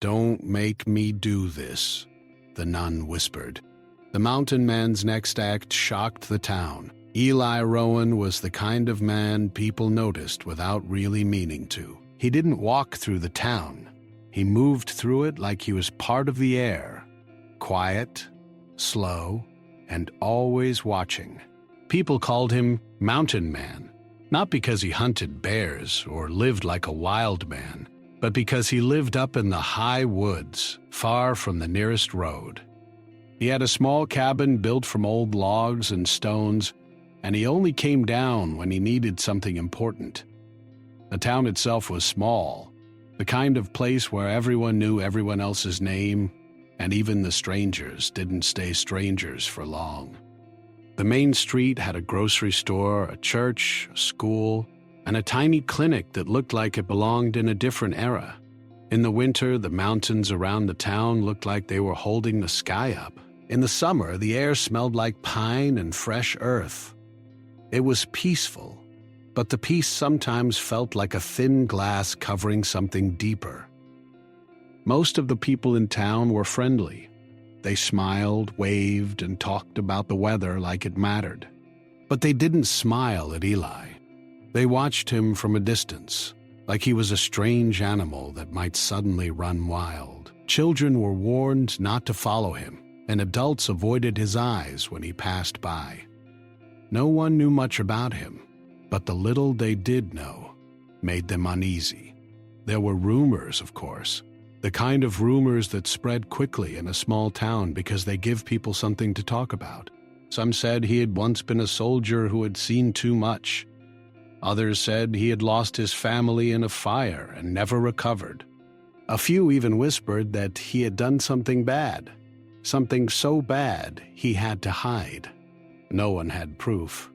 "Don't make me do this," the nun whispered. The mountain man's next act shocked the town. Eli Rowan was the kind of man people noticed without really meaning to. He didn't walk through the town. He moved through it like he was part of the air. Quiet, slow, and always watching. People called him Mountain Man, not because he hunted bears or lived like a wild man, but because he lived up in the high woods, far from the nearest road. He had a small cabin built from old logs and stones, and he only came down when he needed something important. The town itself was small, the kind of place where everyone knew everyone else's name, and even the strangers didn't stay strangers for long. The main street had a grocery store, a church, a school, and a tiny clinic that looked like it belonged in a different era. In the winter, the mountains around the town looked like they were holding the sky up. In the summer, the air smelled like pine and fresh earth. It was peaceful, but the peace sometimes felt like a thin glass covering something deeper. Most of the people in town were friendly. They smiled, waved, and talked about the weather like it mattered. But they didn't smile at Eli. They watched him from a distance, like he was a strange animal that might suddenly run wild. Children were warned not to follow him, and adults avoided his eyes when he passed by. No one knew much about him, but the little they did know made them uneasy. There were rumors, of course, the kind of rumors that spread quickly in a small town because they give people something to talk about. Some said he had once been a soldier who had seen too much. Others said he had lost his family in a fire and never recovered. A few even whispered that he had done something bad, something so bad he had to hide. No one had proof,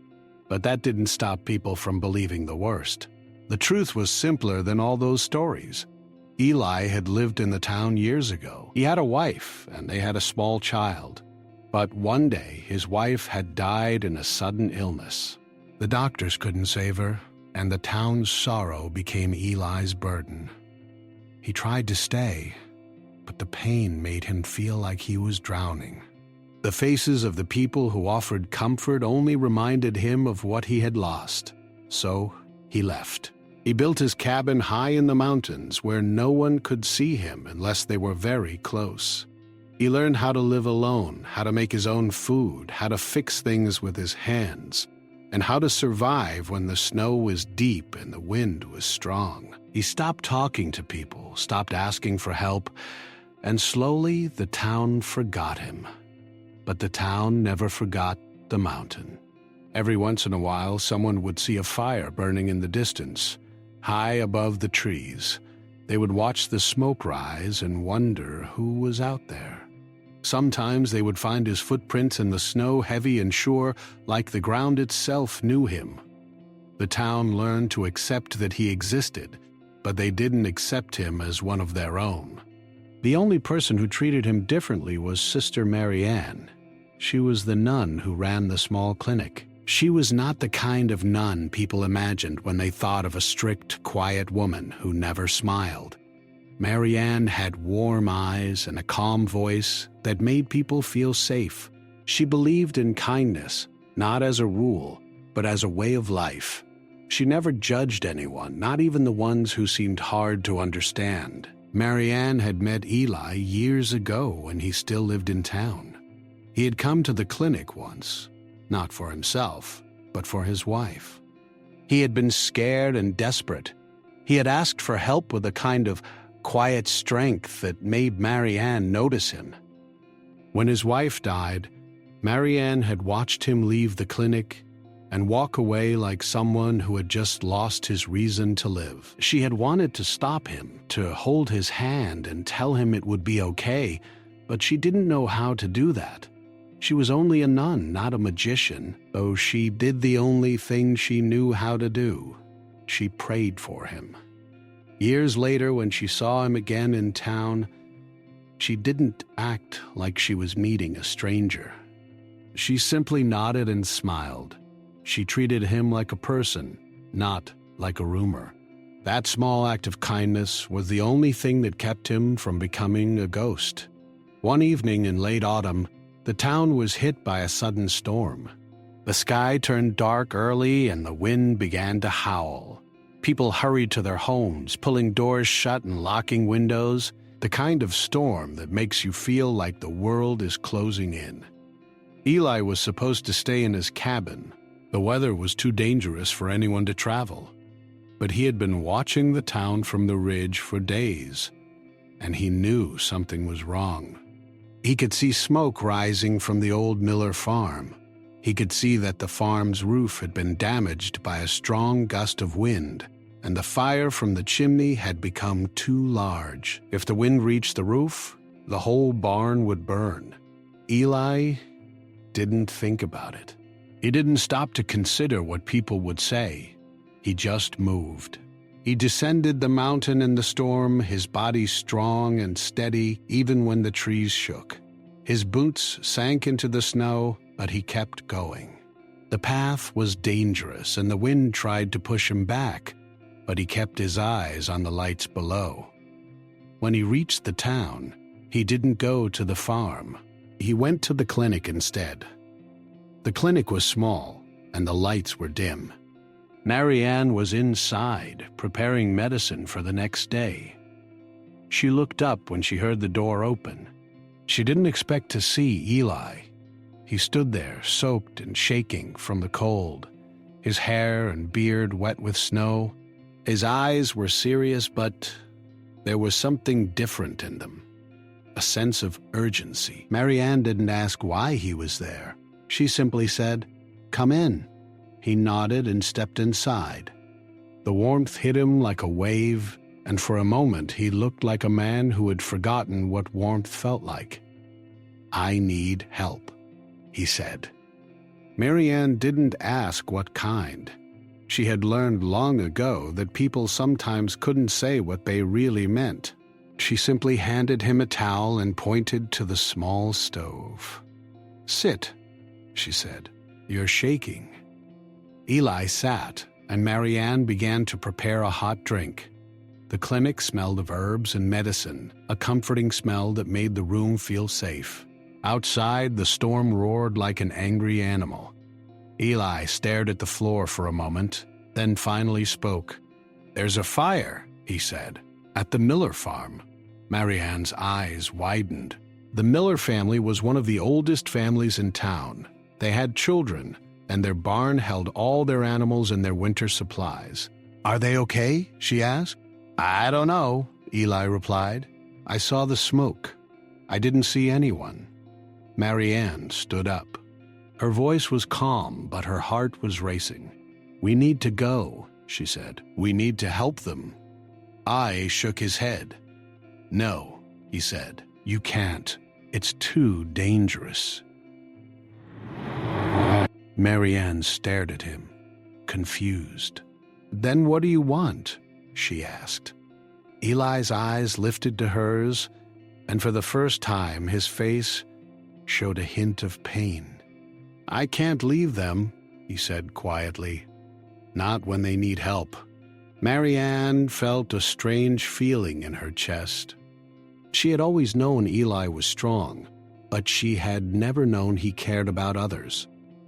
but that didn't stop people from believing the worst. The truth was simpler than all those stories. Eli had lived in the town years ago. He had a wife, and they had a small child. But one day, his wife had died in a sudden illness. The doctors couldn't save her, and the town's sorrow became Eli's burden. He tried to stay, but the pain made him feel like he was drowning. The faces of the people who offered comfort only reminded him of what he had lost. So he left. He built his cabin high in the mountains where no one could see him unless they were very close. He learned how to live alone, how to make his own food, how to fix things with his hands, and how to survive when the snow was deep and the wind was strong. He stopped talking to people, stopped asking for help, and slowly the town forgot him. But the town never forgot the mountain. Every once in a while, someone would see a fire burning in the distance, high above the trees. They would watch the smoke rise and wonder who was out there. Sometimes they would find his footprints in the snow, heavy and sure, like the ground itself knew him. The town learned to accept that he existed, but they didn't accept him as one of their own. The only person who treated him differently was Sister Mary Ann. She was the nun who ran the small clinic. She was not the kind of nun people imagined when they thought of a strict, quiet woman who never smiled. Mary Ann had warm eyes and a calm voice that made people feel safe. She believed in kindness, not as a rule, but as a way of life. She never judged anyone, not even the ones who seemed hard to understand. Mary Ann had met Eli years ago when he still lived in town. He had come to the clinic once, not for himself, but for his wife. He had been scared and desperate. He had asked for help with a kind of quiet strength that made Mary Ann notice him. When his wife died, Mary Ann had watched him leave the clinic and walk away like someone who had just lost his reason to live. She had wanted to stop him, to hold his hand and tell him it would be okay, but she didn't know how to do that. She was only a nun, not a magician, though she did the only thing she knew how to do. She prayed for him. Years later, when she saw him again in town, she didn't act like she was meeting a stranger. She simply nodded and smiled. She treated him like a person, not like a rumor. That small act of kindness was the only thing that kept him from becoming a ghost. One evening in late autumn, the town was hit by a sudden storm. The sky turned dark early and the wind began to howl. People hurried to their homes, pulling doors shut and locking windows, the kind of storm that makes you feel like the world is closing in. Eli was supposed to stay in his cabin. The weather was too dangerous for anyone to travel. But he had been watching the town from the ridge for days, and he knew something was wrong. He could see smoke rising from the old Miller farm. He could see that the farm's roof had been damaged by a strong gust of wind, and the fire from the chimney had become too large. If the wind reached the roof, the whole barn would burn. Eli didn't think about it. He didn't stop to consider what people would say. He just moved. He descended the mountain in the storm, his body strong and steady even when the trees shook. His boots sank into the snow, but he kept going. The path was dangerous and the wind tried to push him back, but he kept his eyes on the lights below. When he reached the town, he didn't go to the farm. He went to the clinic instead. The clinic was small and the lights were dim. Marianne was inside, preparing medicine for the next day. She looked up when she heard the door open. She didn't expect to see Eli. He stood there, soaked and shaking from the cold, his hair and beard wet with snow. His eyes were serious, but there was something different in them, a sense of urgency. Marianne didn't ask why he was there. She simply said, "Come in." He nodded and stepped inside. The warmth hit him like a wave, and for a moment he looked like a man who had forgotten what warmth felt like. "I need help," he said. Marianne didn't ask what kind. She had learned long ago that people sometimes couldn't say what they really meant. She simply handed him a towel and pointed to the small stove. "Sit," she said. "You're shaking." Eli sat, and Marianne began to prepare a hot drink. The clinic smelled of herbs and medicine, a comforting smell that made the room feel safe. Outside, the storm roared like an angry animal. Eli stared at the floor for a moment, then finally spoke. "There's a fire," he said, "at the Miller farm." Marianne's eyes widened. The Miller family was one of the oldest families in town. They had children, and their barn held all their animals and their winter supplies. "Are they okay?" she asked. "I don't know," Eli replied. "I saw the smoke. I didn't see anyone." Marianne stood up. Her voice was calm, but her heart was racing. "We need to go," she said. "We need to help them." I shook his head. "No," he said. "You can't. It's too dangerous." Marianne stared at him, confused. "Then what do you want?" she asked. Eli's eyes lifted to hers, and for the first time his face showed a hint of pain. "I can't leave them," he said quietly. "Not when they need help." Marianne felt a strange feeling in her chest. She had always known Eli was strong, but she had never known he cared about others.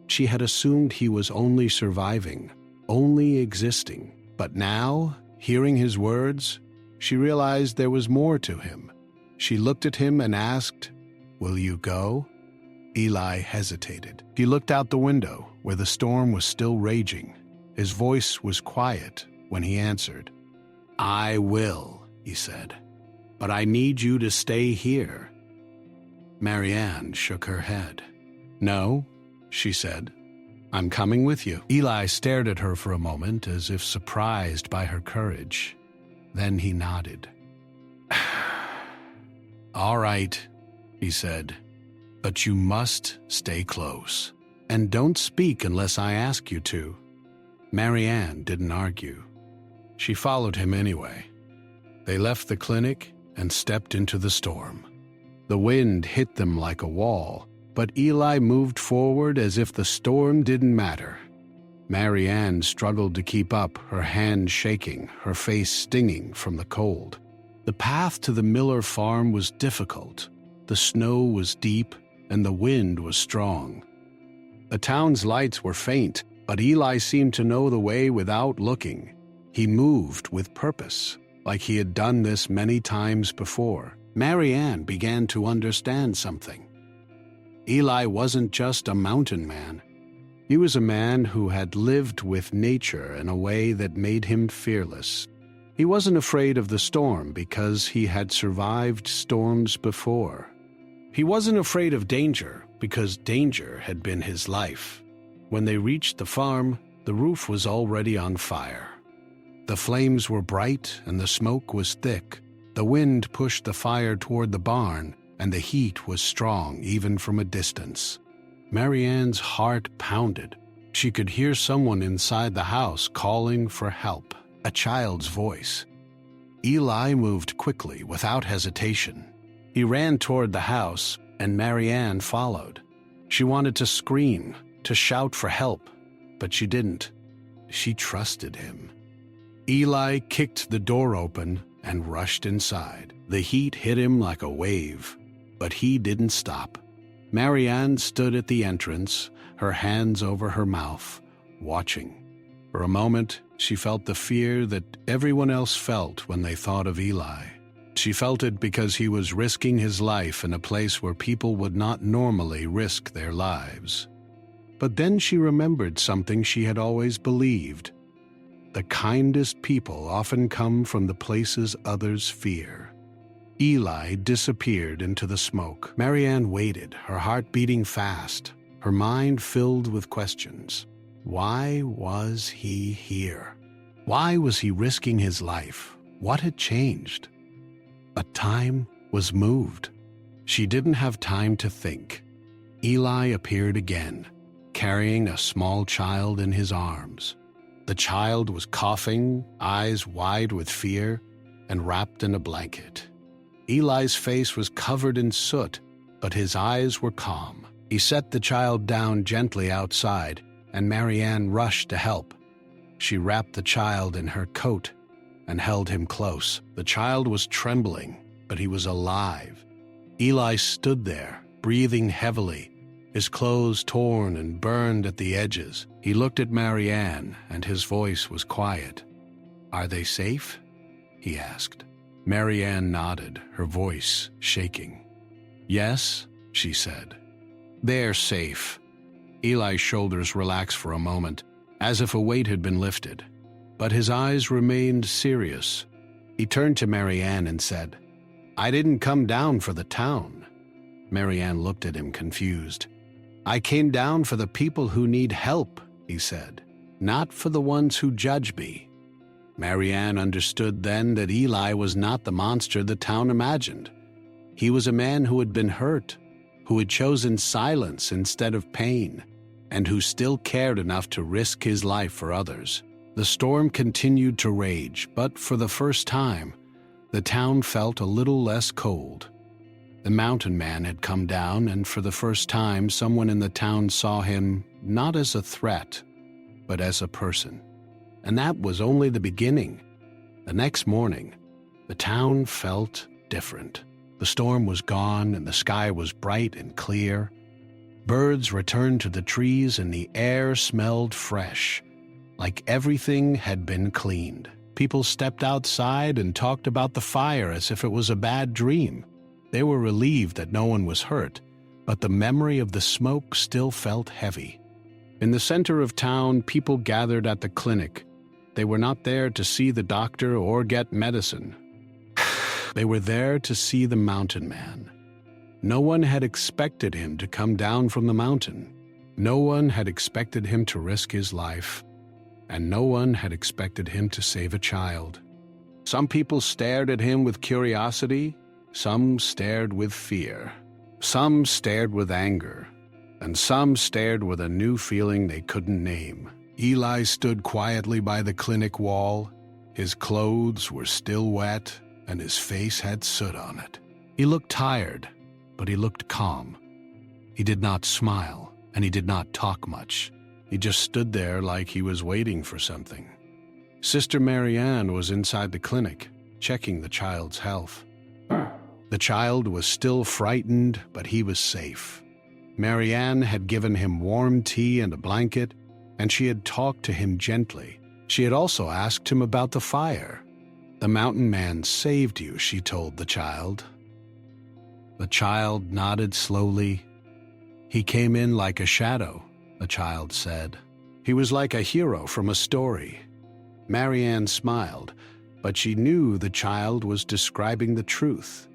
She had assumed he was only surviving, only existing. But now, hearing his words, she realized there was more to him. She looked at him and asked, "Will you go?" Eli hesitated. He looked out the window, where the storm was still raging. His voice was quiet when he answered. "I will," he said, "but I need you to stay here." Marianne shook her head. "No," she said. "I'm coming with you." Eli stared at her for a moment as if surprised by her courage. Then he nodded. "All right," he said, "but you must stay close. And don't speak unless I ask you to." Marianne didn't argue. She followed him anyway. They left the clinic and stepped into the storm. The wind hit them like a wall, but Eli moved forward as if the storm didn't matter. Mary Ann struggled to keep up, her hands shaking, her face stinging from the cold. The path to the Miller farm was difficult. The snow was deep, and the wind was strong. The town's lights were faint, but Eli seemed to know the way without looking. He moved with purpose, like he had done this many times before. Mary Ann began to understand something. Eli wasn't just a mountain man. He was a man who had lived with nature in a way that made him fearless. He wasn't afraid of the storm because he had survived storms before. He wasn't afraid of danger because danger had been his life. When they reached the farm, the roof was already on fire. The flames were bright and the smoke was thick. The wind pushed the fire toward the barn, and the heat was strong even from a distance. Mary Ann's heart pounded. She could hear someone inside the house calling for help, a child's voice. Eli moved quickly, without hesitation. He ran toward the house, and Mary Ann followed. She wanted to scream, to shout for help, but she didn't. She trusted him. Eli kicked the door open and rushed inside. The heat hit him like a wave, but he didn't stop. Mary Ann stood at the entrance, her hands over her mouth, watching. For a moment, she felt the fear that everyone else felt when they thought of Eli. She felt it because he was risking his life in a place where people would not normally risk their lives. But then she remembered something she had always believed. The kindest people often come from the places others fear. Eli disappeared into the smoke. Mary Ann waited, her heart beating fast, her mind filled with questions. Why was he here? Why was he risking his life? What had changed? But time was moved. She didn't have time to think. Eli appeared again, carrying a small child in his arms. The child was coughing, eyes wide with fear, and wrapped in a blanket. Eli's face was covered in soot, but his eyes were calm. He set the child down gently outside, and Mary Ann rushed to help. She wrapped the child in her coat and held him close. The child was trembling, but he was alive. Eli stood there, breathing heavily, his clothes torn and burned at the edges. He looked at Mary Ann, and his voice was quiet. "Are they safe?" he asked. Mary Ann nodded, her voice shaking. "Yes," she said. "They're safe." Eli's shoulders relaxed for a moment, as if a weight had been lifted. But his eyes remained serious. He turned to Mary Ann and said, "I didn't come down for the town." Mary Ann looked at him confused. "I came down for the people who need help," he said, "not for the ones who judge me." Mary Ann understood then that Eli was not the monster the town imagined. He was a man who had been hurt, who had chosen silence instead of pain, and who still cared enough to risk his life for others. The storm continued to rage, but for the first time, the town felt a little less cold. The mountain man had come down, and for the first time, someone in the town saw him not as a threat, but as a person. And that was only the beginning. The next morning, the town felt different. The storm was gone, and the sky was bright and clear. Birds returned to the trees, and the air smelled fresh, like everything had been cleaned. People stepped outside and talked about the fire as if it was a bad dream. They were relieved that no one was hurt, but the memory of the smoke still felt heavy. In the center of town, people gathered at the clinic. They were not there to see the doctor or get medicine. They were there to see the mountain man. No one had expected him to come down from the mountain. No one had expected him to risk his life. And no one had expected him to save a child. Some people stared at him with curiosity. Some stared with fear. Some stared with anger. And some stared with a new feeling they couldn't name. Eli stood quietly by the clinic wall. His clothes were still wet, and his face had soot on it. He looked tired, but he looked calm. He did not smile, and he did not talk much. He just stood there like he was waiting for something. Sister Marianne was inside the clinic, checking the child's health. The child was still frightened, but he was safe. Marianne had given him warm tea and a blanket, and she had talked to him gently. She had also asked him about the fire. "The mountain man saved you," she told the child. The child nodded slowly. "He came in like a shadow," the child said. "He was like a hero from a story." Marianne smiled, but she knew the child was describing the truth.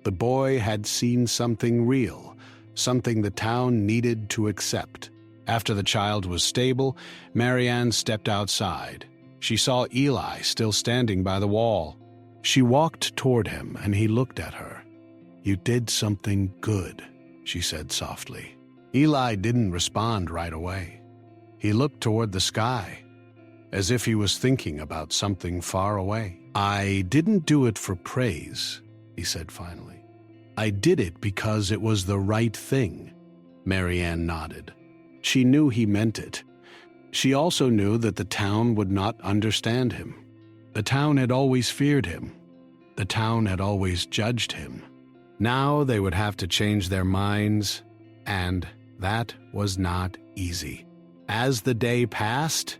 The boy had seen something real, something the town needed to accept. After the child was stable, Marianne stepped outside. She saw Eli still standing by the wall. She walked toward him, and he looked at her. "You did something good," she said softly. Eli didn't respond right away. He looked toward the sky, as if he was thinking about something far away. "I didn't do it for praise," he said finally. "I did it because it was the right thing." Marianne nodded. She knew he meant it. She also knew that the town would not understand him. The town had always feared him. The town had always judged him. Now they would have to change their minds, and that was not easy. As the day passed,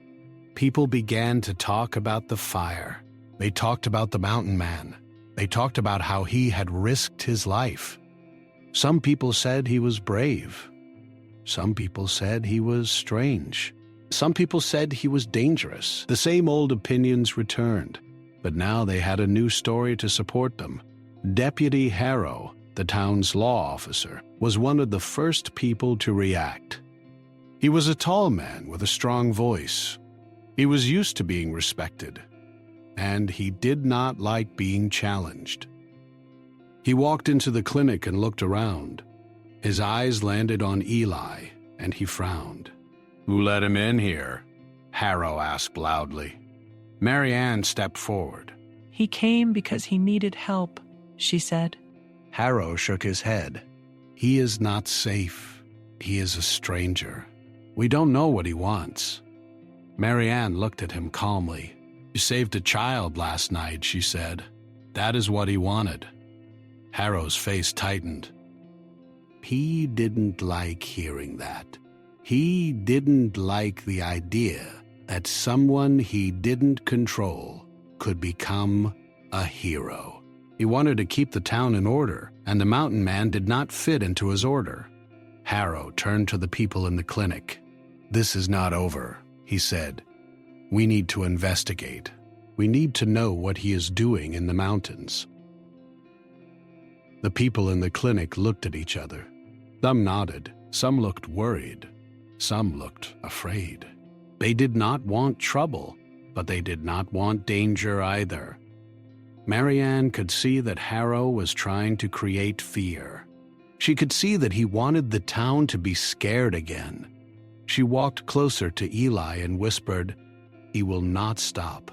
people began to talk about the fire. They talked about the mountain man. They talked about how he had risked his life. Some people said he was brave. Some people said he was strange. Some people said he was dangerous. The same old opinions returned, but now they had a new story to support them. Deputy Harrow, the town's law officer, was one of the first people to react. He was a tall man with a strong voice. He was used to being respected, and he did not like being challenged. He walked into the clinic and looked around. His eyes landed on Eli, and he frowned. "Who let him in here?" Harrow asked loudly. Marianne stepped forward. "He came because he needed help," she said. Harrow shook his head. "He is not safe. He is a stranger. We don't know what he wants." Marianne looked at him calmly. "You saved a child last night," she said. "That is what he wanted." Harrow's face tightened. He didn't like hearing that. He didn't like the idea that someone he didn't control could become a hero. He wanted to keep the town in order, and the mountain man did not fit into his order. Harrow turned to the people in the clinic. "This is not over," he said. "We need to investigate. We need to know what he is doing in the mountains." The people in the clinic looked at each other. Some nodded, some looked worried, some looked afraid. They did not want trouble, but they did not want danger either. Marianne could see that Harrow was trying to create fear. She could see that he wanted the town to be scared again. She walked closer to Eli and whispered, "He will not stop."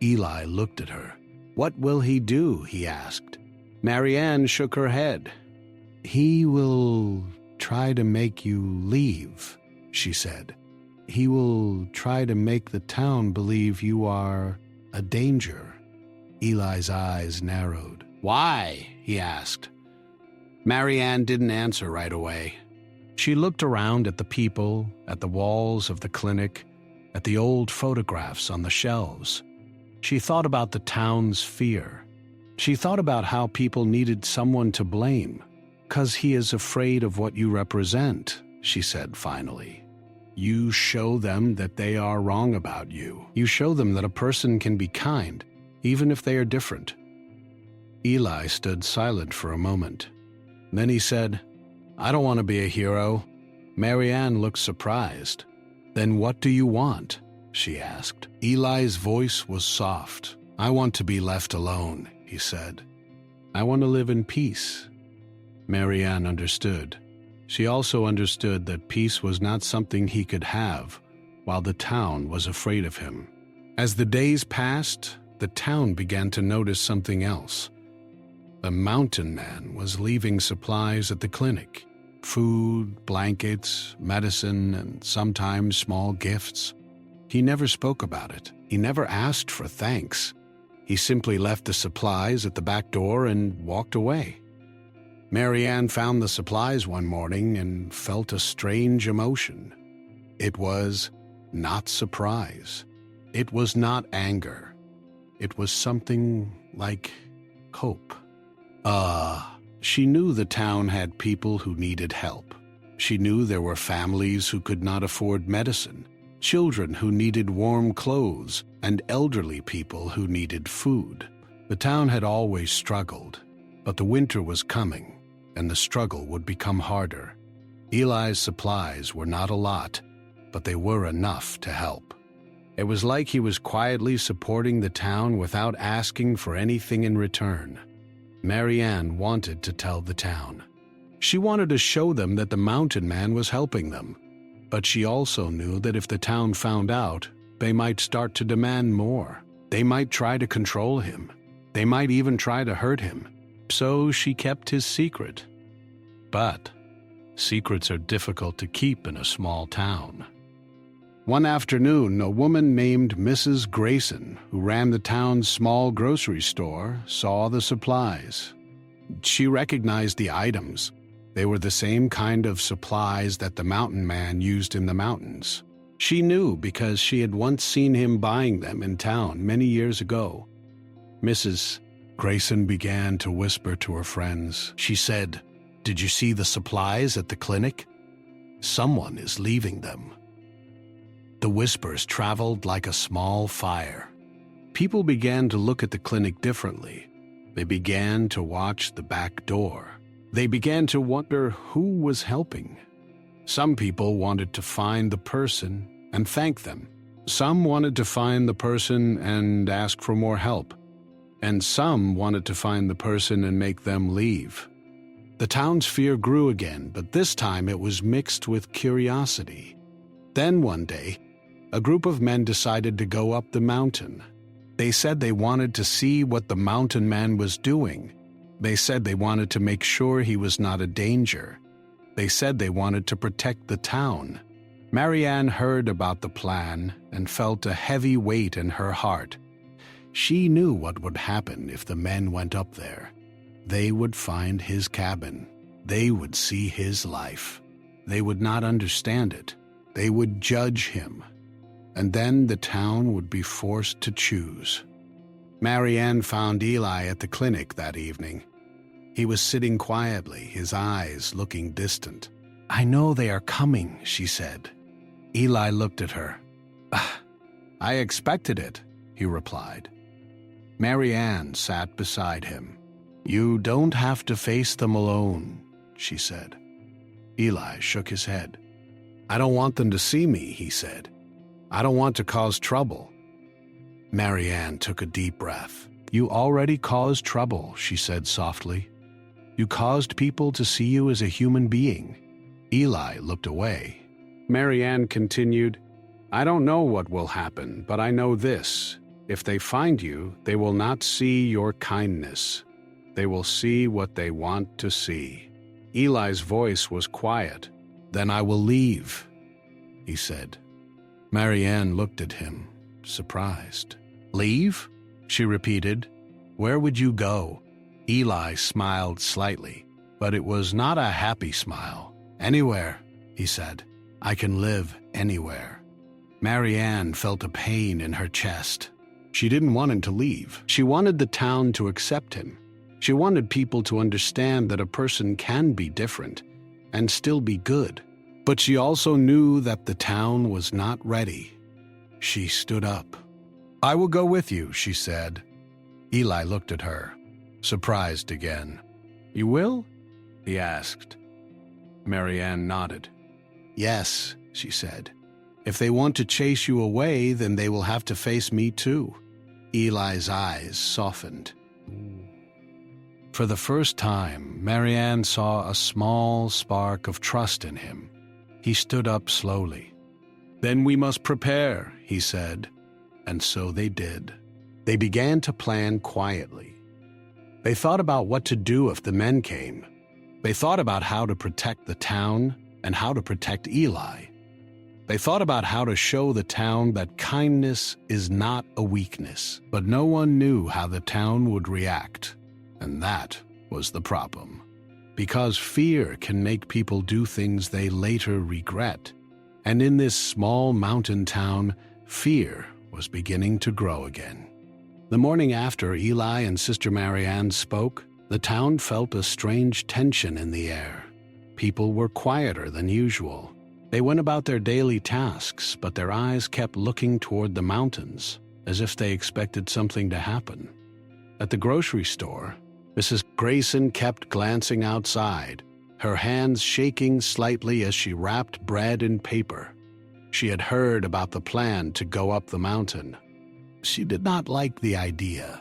Eli looked at her. "What will he do?" he asked. Marianne shook her head. "He will try to make you leave," she said. "He will try to make the town believe you are a danger." Eli's eyes narrowed. "Why?" he asked. Marianne didn't answer right away. She looked around at the people, at the walls of the clinic, at the old photographs on the shelves. She thought about the town's fear. She thought about how people needed someone to blame. "'Cause he is afraid of what you represent," she said finally. "You show them that they are wrong about you. You show them that a person can be kind, even if they are different." Eli stood silent for a moment. Then he said, "I don't want to be a hero." Marianne looked surprised. "Then what do you want?" she asked. Eli's voice was soft. "I want to be left alone," he said. "I want to live in peace." Marianne understood. She also understood that peace was not something he could have, while the town was afraid of him. As the days passed, the town began to notice something else. The mountain man was leaving supplies at the clinic. food, blankets, medicine, and sometimes small gifts. He never spoke about it. He never asked for thanks. He simply left the supplies at the back door and walked away. Marianne found the supplies one morning and felt a strange emotion. It was not surprise. It was not anger. It was something like hope. She knew the town had people who needed help. She knew there were families who could not afford medicine, children who needed warm clothes, and elderly people who needed food. The town had always struggled, but the winter was coming, and the struggle would become harder. Eli's supplies were not a lot, but they were enough to help. It was like he was quietly supporting the town without asking for anything in return. Marianne wanted to tell the town. She wanted to show them that the mountain man was helping them, but she also knew that if the town found out, they might start to demand more. They might try to control him. They might even try to hurt him. So she kept his secret. But secrets are difficult to keep in a small town. One afternoon, a woman named Mrs. Grayson, who ran the town's small grocery store, saw the supplies. She recognized the items. They were the same kind of supplies that the mountain man used in the mountains. She knew because she had once seen him buying them in town many years ago. Mrs. Grayson began to whisper to her friends. She said, "Did you see the supplies at the clinic? Someone is leaving them." The whispers traveled like a small fire. People began to look at the clinic differently. They began to watch the back door. They began to wonder who was helping. Some people wanted to find the person and thank them. Some wanted to find the person and ask for more help. And some wanted to find the person and make them leave. The town's fear grew again, but this time it was mixed with curiosity. Then one day, a group of men decided to go up the mountain. They said they wanted to see what the mountain man was doing. They said they wanted to make sure he was not a danger. They said they wanted to protect the town. Marianne heard about the plan and felt a heavy weight in her heart. She knew what would happen if the men went up there. They would find his cabin. They would see his life. They would not understand it. They would judge him. And then the town would be forced to choose. Marianne found Eli at the clinic that evening. He was sitting quietly, his eyes looking distant. "I know they are coming," she said. Eli looked at her. "I expected it," he replied. Marianne sat beside him. "You don't have to face them alone," she said. Eli shook his head. "I don't want them to see me," he said. "I don't want to cause trouble." Marianne took a deep breath. "You already caused trouble," she said softly. "You caused people to see you as a human being." Eli looked away. Marianne continued, "I don't know what will happen, but I know this. If they find you, they will not see your kindness. They will see what they want to see." Eli's voice was quiet. "Then I will leave," he said. Marianne looked at him, surprised. "Leave?" she repeated. "Where would you go?" Eli smiled slightly, but it was not a happy smile. "Anywhere," he said. "I can live anywhere." Marianne felt a pain in her chest. She didn't want him to leave. She wanted the town to accept him. She wanted people to understand that a person can be different and still be good. But she also knew that the town was not ready. She stood up. "I will go with you," she said. Eli looked at her, surprised again. "You will?" he asked. Marianne nodded. "Yes," she said. "If they want to chase you away, then they will have to face me too." Eli's eyes softened. For the first time, Marianne saw a small spark of trust in him. He stood up slowly. "Then we must prepare," he said. And so they did. They began to plan quietly. They thought about what to do if the men came. They thought about how to protect the town and how to protect Eli. They thought about how to show the town that kindness is not a weakness, but no one knew how the town would react. And that was the problem. Because fear can make people do things they later regret. And in this small mountain town, fear was beginning to grow again. The morning after Eli and Sister Marianne spoke, the town felt a strange tension in the air. People were quieter than usual. They went about their daily tasks, but their eyes kept looking toward the mountains, as if they expected something to happen. At the grocery store, Mrs. Grayson kept glancing outside, her hands shaking slightly as she wrapped bread in paper. She had heard about the plan to go up the mountain. She did not like the idea.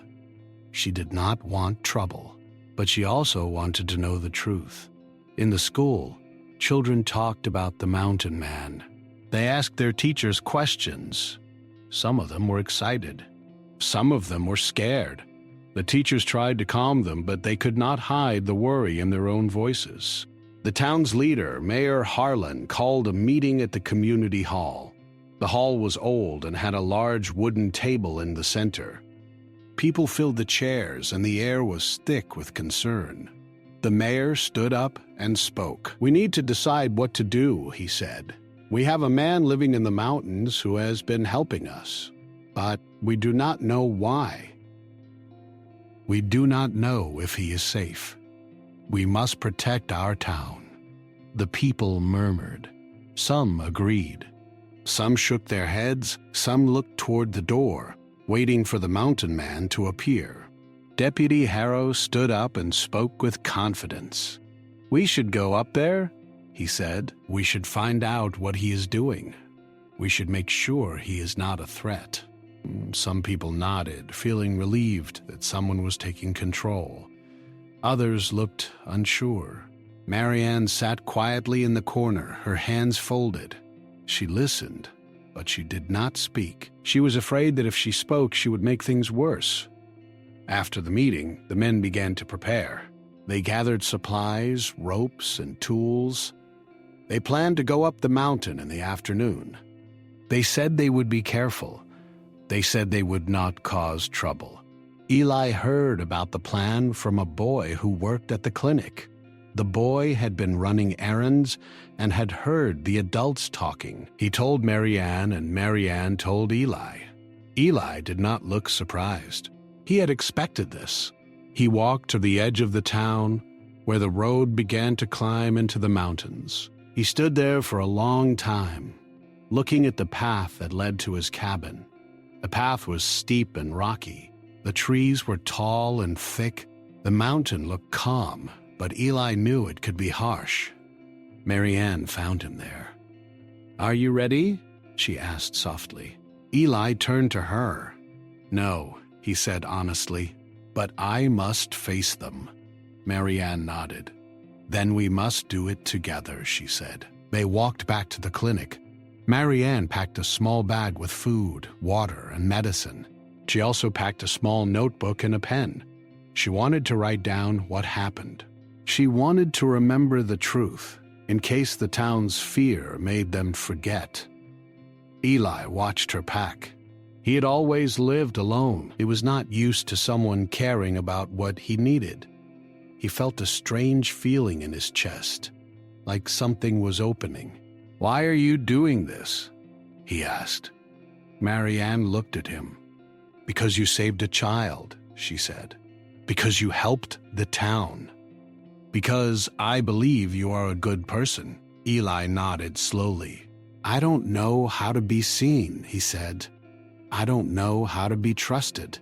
She did not want trouble, but she also wanted to know the truth. In the school, children talked about the mountain man. They asked their teachers questions. Some of them were excited. Some of them were scared. The teachers tried to calm them, but they could not hide the worry in their own voices. The town's leader, Mayor Harlan, called a meeting at the community hall. The hall was old and had a large wooden table in the center. People filled the chairs, and the air was thick with concern. The mayor stood up and spoke. "We need to decide what to do," he said. "We have a man living in the mountains who has been helping us, but we do not know why. We do not know if he is safe. We must protect our town." The people murmured. Some agreed. Some shook their heads, some looked toward the door, waiting for the mountain man to appear. Deputy Harrow stood up and spoke with confidence. "We should go up there," he said. "We should find out what he is doing. We should make sure he is not a threat." Some people nodded, feeling relieved that someone was taking control. Others looked unsure. Marianne sat quietly in the corner, her hands folded. She listened, but she did not speak. She was afraid that if she spoke, she would make things worse. After the meeting, the men began to prepare. They gathered supplies, ropes, and tools. They planned to go up the mountain in the afternoon. They said they would be careful. They said they would not cause trouble. Eli heard about the plan from a boy who worked at the clinic. The boy had been running errands and had heard the adults talking. He told Marianne, and Marianne told Eli. Eli did not look surprised. He had expected this. He walked to the edge of the town, where the road began to climb into the mountains. He stood there for a long time, looking at the path that led to his cabin. The path was steep and rocky. The trees were tall and thick. The mountain looked calm, but Eli knew it could be harsh. Marianne found him there. "Are you ready?" she asked softly. Eli turned to her. "No," he said honestly, "but I must face them." Marianne nodded. "Then we must do it together," she said. They walked back to the clinic. Marianne packed a small bag with food, water, and medicine. She also packed a small notebook and a pen. She wanted to write down what happened. She wanted to remember the truth, in case the town's fear made them forget. Eli watched her pack. He had always lived alone. He was not used to someone caring about what he needed. He felt a strange feeling in his chest, like something was opening. "Why are you doing this?" he asked. Marianne looked at him. "Because you saved a child," she said. "Because you helped the town. Because I believe you are a good person." Eli nodded slowly. "I don't know how to be seen," he said. "I don't know how to be trusted."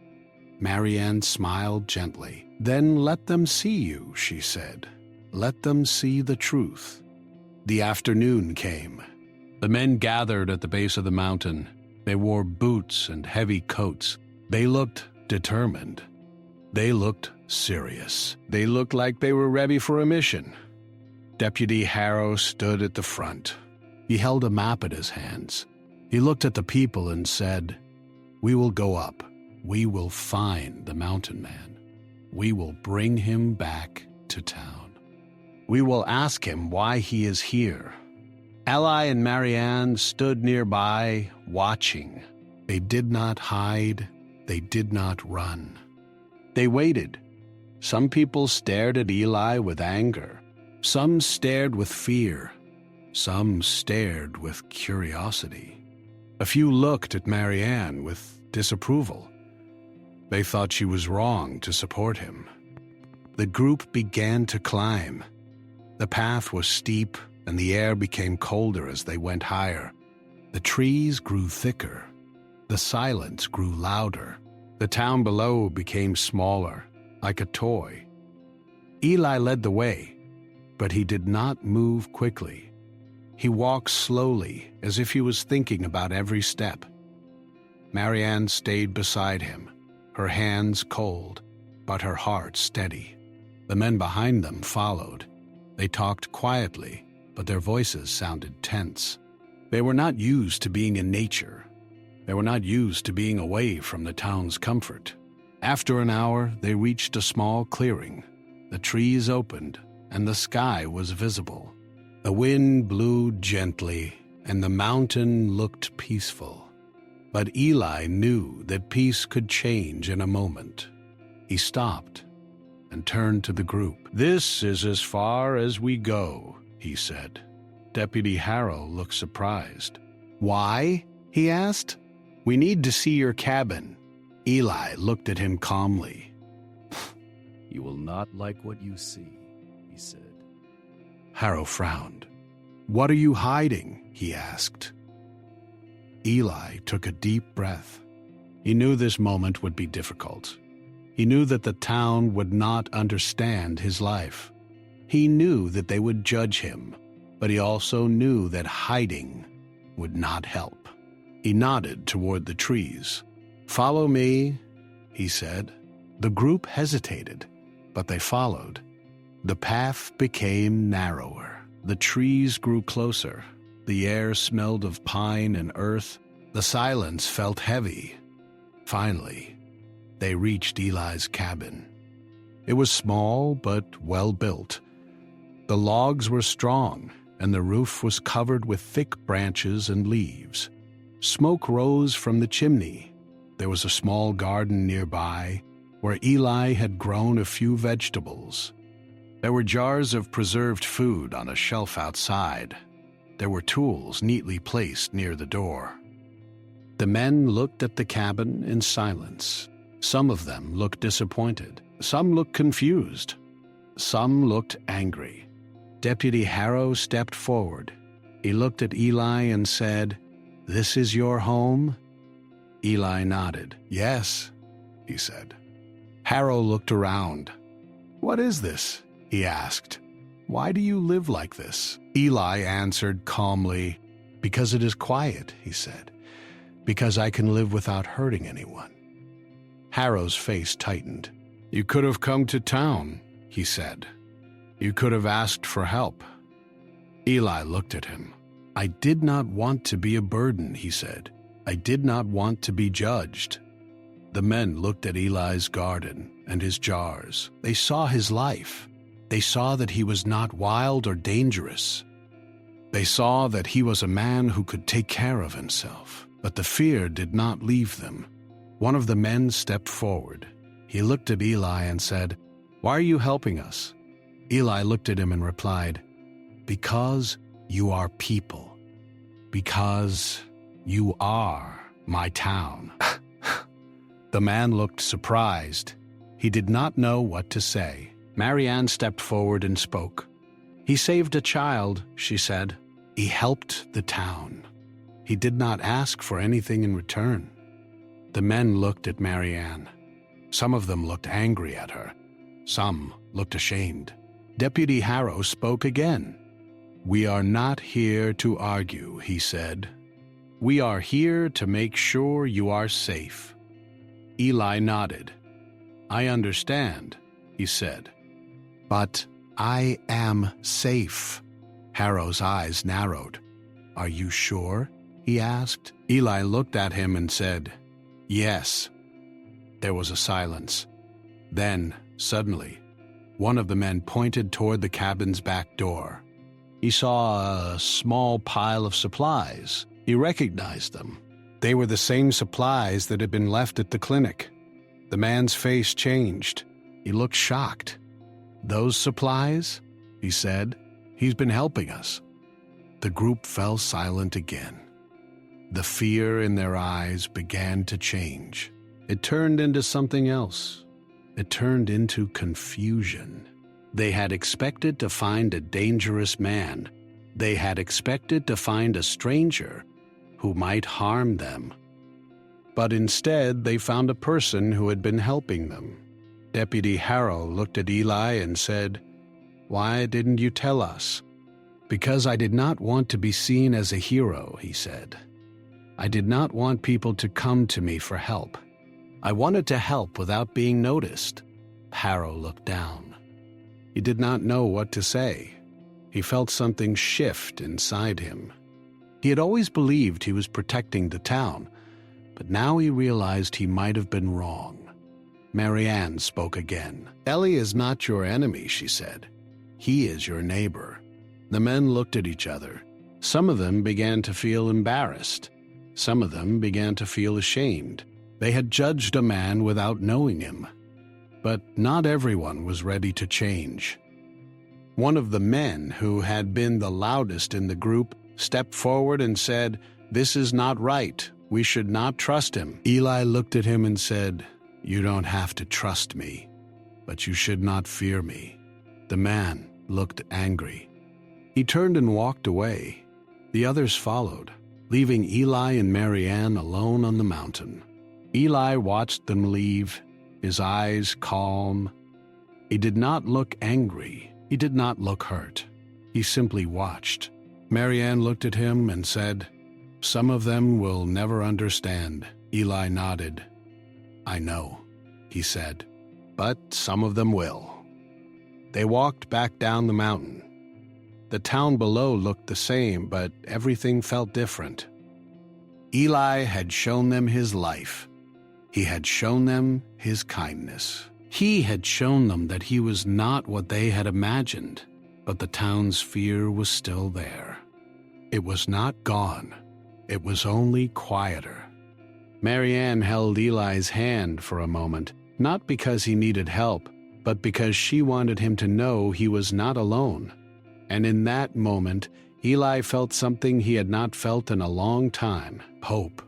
Marianne smiled gently. "Then let them see you," she said. "Let them see the truth." The afternoon came. The men gathered at the base of the mountain. They wore boots and heavy coats. They looked determined. They looked serious. They looked like they were ready for a mission. Deputy Harrow stood at the front. He held a map in his hands. He looked at the people and said, "We will go up. We will find the mountain man. We will bring him back to town." We will ask him why he is here." Eli and Marianne stood nearby, watching. They did not hide. They did not run. They waited. Some people stared at Eli with anger. Some stared with fear. Some stared with curiosity. A few looked at Marianne with disapproval. They thought she was wrong to support him. The group began to climb. The path was steep, and the air became colder as they went higher. The trees grew thicker. The silence grew louder. The town below became smaller, like a toy. Eli led the way, but he did not move quickly. He walked slowly, as if he was thinking about every step. Marianne stayed beside him, her hands cold, but her heart steady. The men behind them followed. They talked quietly, but their voices sounded tense. They were not used to being in nature. They were not used to being away from the town's comfort. After an hour, they reached a small clearing. The trees opened, and the sky was visible. The wind blew gently, and the mountain looked peaceful. But Eli knew that peace could change in a moment. He stopped and turned to the group. "This is as far as we go," he said. Deputy Harrow looked surprised. "Why?" he asked. "We need to see your cabin." Eli looked at him calmly. "You will not like what you see," he said. Harrow frowned. "What are you hiding?" he asked. Eli took a deep breath. He knew this moment would be difficult. He knew that the town would not understand his life. He knew that they would judge him, but he also knew that hiding would not help. He nodded toward the trees. "Follow me," he said. The group hesitated, but they followed. The path became narrower. The trees grew closer. The air smelled of pine and earth. The silence felt heavy. Finally, they reached Eli's cabin. It was small but well built. The logs were strong, and the roof was covered with thick branches and leaves. Smoke rose from the chimney. There was a small garden nearby, where Eli had grown a few vegetables. There were jars of preserved food on a shelf outside. There were tools neatly placed near the door. The men looked at the cabin in silence. Some of them looked disappointed. Some looked confused. Some looked angry. Deputy Harrow stepped forward. He looked at Eli and said, "This is your home?" Eli nodded. "Yes," he said. Harrow looked around. "What is this?" he asked. "Why do you live like this?" Eli answered calmly, "Because it is quiet," he said. "Because I can live without hurting anyone." Harrow's face tightened. "You could have come to town," he said. "You could have asked for help." Eli looked at him. "I did not want to be a burden," he said. "I did not want to be judged." The men looked at Eli's garden and his jars. They saw his life. They saw that he was not wild or dangerous. They saw that he was a man who could take care of himself. But the fear did not leave them. One of the men stepped forward. He looked at Eli and said, "Why are you helping us?" Eli looked at him and replied, "Because you are people. Because you are my town." The man looked surprised. He did not know what to say. Marianne stepped forward and spoke. "He saved a child," she said. "He helped the town. He did not ask for anything in return." The men looked at Marianne. Some of them looked angry at her. Some looked ashamed. Deputy Harrow spoke again. "We are not here to argue," he said. "We are here to make sure you are safe." Eli nodded. "I understand," he said. "But I am safe." Harrow's eyes narrowed. "Are you sure?" he asked. Eli looked at him and said, "Yes." There was a silence. Then, suddenly, One of the men pointed toward the cabin's back door. He saw a small pile of supplies. He recognized them. They were the same supplies that had been left at the clinic. The man's face changed. He looked shocked. "Those supplies?" he said. "He's been helping us." The group fell silent again. The fear in their eyes began to change. It turned into something else. It turned into confusion. They had expected to find a dangerous man. They had expected to find a stranger who might harm them. But instead, they found a person who had been helping them. Deputy Harrow looked at Eli and said, "Why didn't you tell us?" "Because I did not want to be seen as a hero," he said. "I did not want people to come to me for help. I wanted to help without being noticed." Harrow looked down. He did not know what to say. He felt something shift inside him. He had always believed he was protecting the town, but now he realized he might have been wrong. Marianne spoke again. "Ellie is not your enemy," she said. "He is your neighbor." The men looked at each other. Some of them began to feel embarrassed. Some of them began to feel ashamed. They had judged a man without knowing him. But not everyone was ready to change. One of the men, who had been the loudest in the group, stepped forward and said, "This is not right. We should not trust him." Eli looked at him and said, "You don't have to trust me, but you should not fear me." The man looked angry. He turned and walked away. The others followed, leaving Eli and Marianne alone on the mountain. Eli watched them leave, his eyes calm. He did not look angry. He did not look hurt. He simply watched. Marianne looked at him and said, "Some of them will never understand." Eli nodded. "I know," he said, "but some of them will." They walked back down the mountain. The town below looked the same, but everything felt different. Eli had shown them his life. He had shown them his kindness. He had shown them that he was not what they had imagined, but the town's fear was still there. It was not gone. It was only quieter. Marianne held Eli's hand for a moment, not because he needed help, but because she wanted him to know he was not alone. And in that moment, Eli felt something he had not felt in a long time: hope.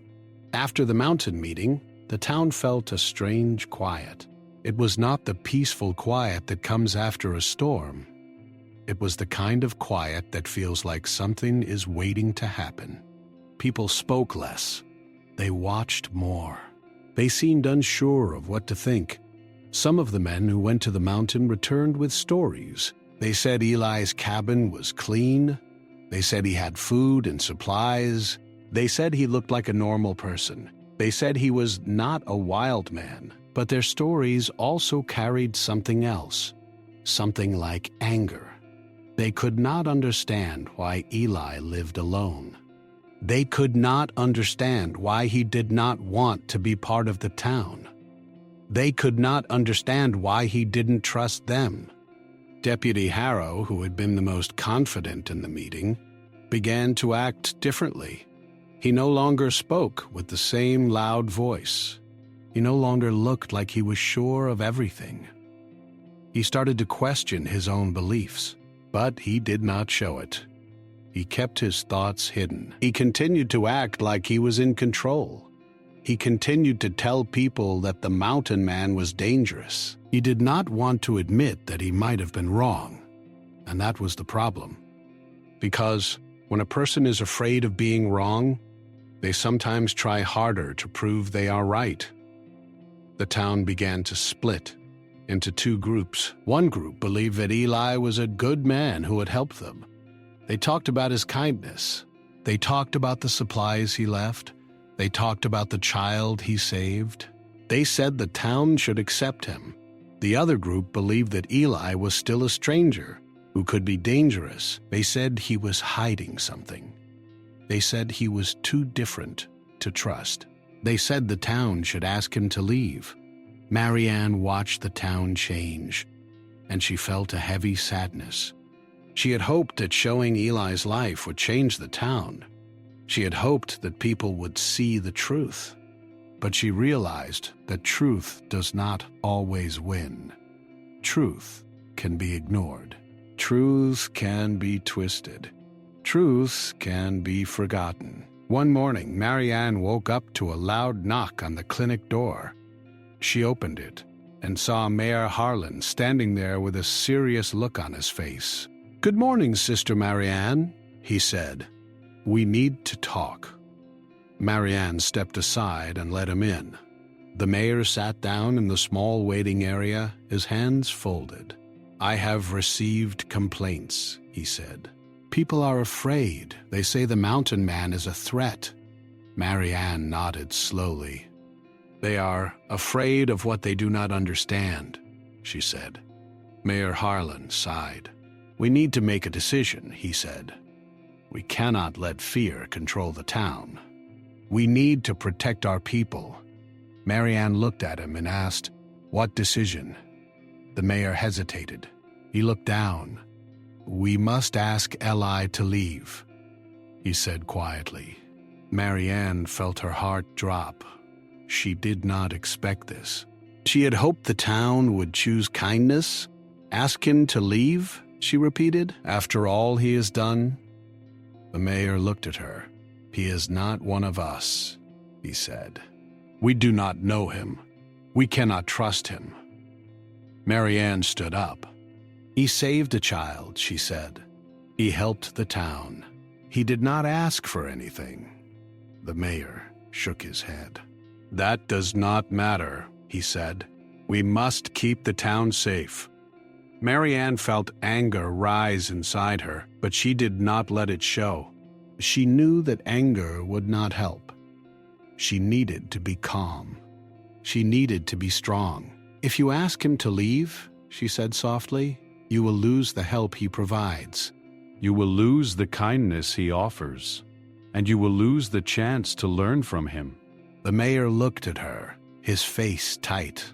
After the mountain meeting, the town felt a strange quiet. It was not the peaceful quiet that comes after a storm. It was the kind of quiet that feels like something is waiting to happen. People spoke less. They watched more. They seemed unsure of what to think. Some of the men who went to the mountain returned with stories. They said Eli's cabin was clean. They said he had food and supplies. They said he looked like a normal person. They said he was not a wild man. But their stories also carried something else, something like anger. They could not understand why Eli lived alone. They could not understand why he did not want to be part of the town. They could not understand why he didn't trust them. Deputy Harrow, who had been the most confident in the meeting, began to act differently. He no longer spoke with the same loud voice. He no longer looked like he was sure of everything. He started to question his own beliefs, but he did not show it. He kept his thoughts hidden. He continued to act like he was in control. He continued to tell people that the mountain man was dangerous. He did not want to admit that he might have been wrong, and that was the problem. Because when a person is afraid of being wrong, they sometimes try harder to prove they are right. The town began to split into two groups. One group believed that Eli was a good man who had helped them. They talked about his kindness. They talked about the supplies he left. They talked about the child he saved. They said the town should accept him. The other group believed that Eli was still a stranger who could be dangerous. They said he was hiding something. They said he was too different to trust. They said the town should ask him to leave. Marianne watched the town change. and she felt a heavy sadness. She had hoped that showing Eli's life would change the town. She had hoped that people would see the truth. But she realized that truth does not always win. Truth can be ignored. Truths can be twisted. Truths can be forgotten. One morning, Marianne woke up to a loud knock on the clinic door. She opened it and saw Mayor Harlan standing there with a serious look on his face. "Good morning, Sister Marianne," he said. "We need to talk." Marianne stepped aside and let him in. The mayor sat down in the small waiting area, his hands folded. "I have received complaints," he said. "People are afraid. They say the mountain man is a threat." Marianne nodded slowly. "They are afraid of what they do not understand," she said. Mayor Harlan sighed. "We need to make a decision," he said. "We cannot let fear control the town. We need to protect our people." Marianne looked at him and asked, "What decision?" The mayor hesitated. He looked down. "We must ask Eli to leave," he said quietly. Marianne felt her heart drop. She did not expect this. She had hoped the town would choose kindness. "Ask him to leave?" she repeated. "After all he has done?" The mayor looked at her. "He is not one of us," he said. "We do not know him. We cannot trust him." Marianne stood up. "He saved a child," she said. "He helped the town. He did not ask for anything." The mayor shook his head. "That does not matter," he said. "We must keep the town safe." Marianne felt anger rise inside her, but she did not let it show. She knew that anger would not help. She needed to be calm. She needed to be strong. "If you ask him to leave," she said softly, "you will lose the help he provides. You will lose the kindness he offers, and you will lose the chance to learn from him." The mayor looked at her, his face tight.